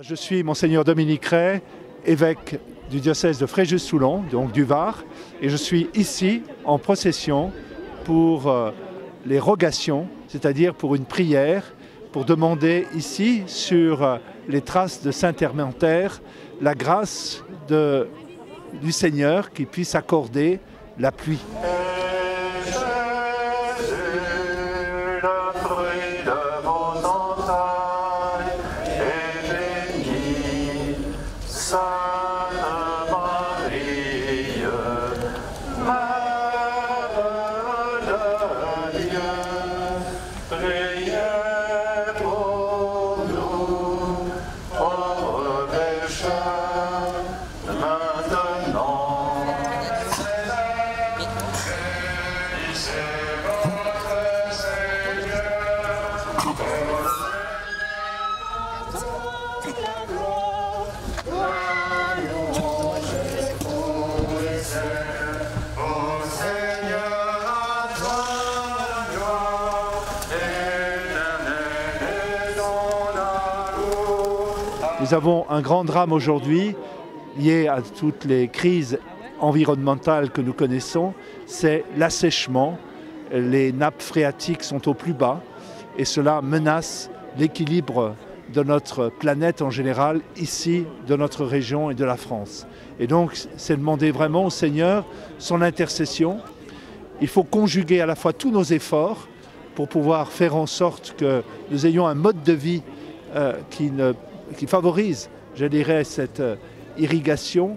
Je suis Monseigneur Dominique Ray, évêque du diocèse de Fréjus-Toulon, donc du Var, et je suis ici en procession pour les rogations, c'est-à-dire pour une prière, pour demander ici, sur les traces de Saint-Hermentère, la grâce du Seigneur qui puisse accorder la pluie. Nous avons un grand drame aujourd'hui lié à toutes les crises environnementales que nous connaissons, c'est l'assèchement. Les nappes phréatiques sont au plus bas et cela menace l'équilibre de notre planète en général, ici, de notre région et de la France. Et donc, c'est demander vraiment au Seigneur son intercession. Il faut conjuguer à la fois tous nos efforts pour pouvoir faire en sorte que nous ayons un mode de vie qui favorise, je dirais, cette irrigation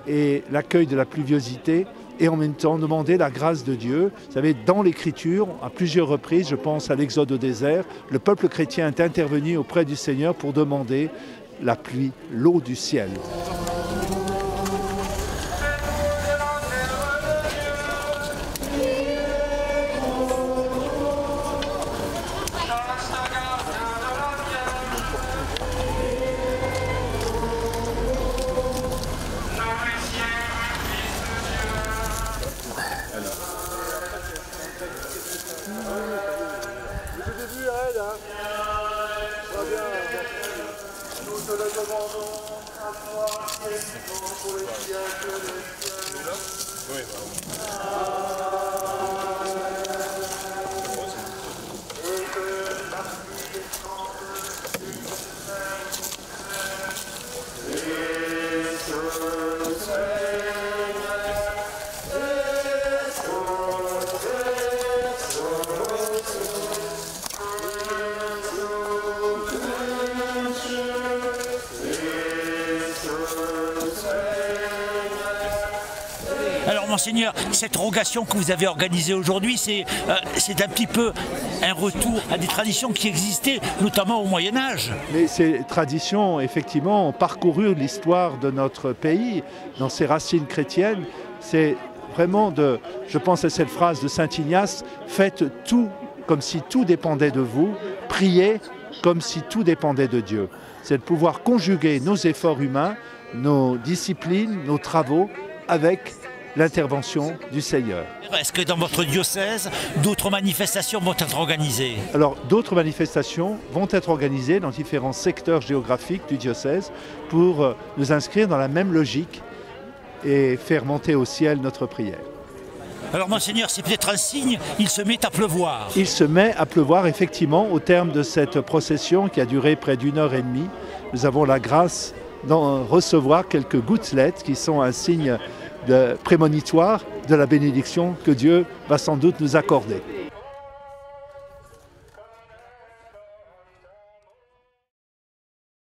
et l'accueil de la pluviosité, et en même temps demander la grâce de Dieu. Vous savez, dans l'Écriture, à plusieurs reprises, je pense à l'Exode au désert, le peuple chrétien est intervenu auprès du Seigneur pour demander la pluie, l'eau du ciel. Nous te le demandons à toi, qui es pour les siècles des siècles. Alors Monseigneur, cette rogation que vous avez organisée aujourd'hui, c'est un petit peu un retour à des traditions qui existaient, notamment au Moyen-Âge. Mais ces traditions, effectivement, ont parcouru l'histoire de notre pays, dans ses racines chrétiennes. C'est vraiment je pense à cette phrase de Saint Ignace, « Faites tout comme si tout dépendait de vous, priez comme si tout dépendait de Dieu ». C'est de pouvoir conjuguer nos efforts humains, nos disciplines, nos travaux, avec l'intervention du Seigneur. Est-ce que dans votre diocèse, d'autres manifestations vont être organisées? Alors, d'autres manifestations vont être organisées dans différents secteurs géographiques du diocèse pour nous inscrire dans la même logique et faire monter au ciel notre prière. Alors Monseigneur, c'est peut-être un signe, il se met à pleuvoir. Il se met à pleuvoir, effectivement, au terme de cette procession qui a duré près d'1 heure et demie. Nous avons la grâce d'en recevoir quelques gouttelettes qui sont un signe prémonitoire de la bénédiction que Dieu va sans doute nous accorder.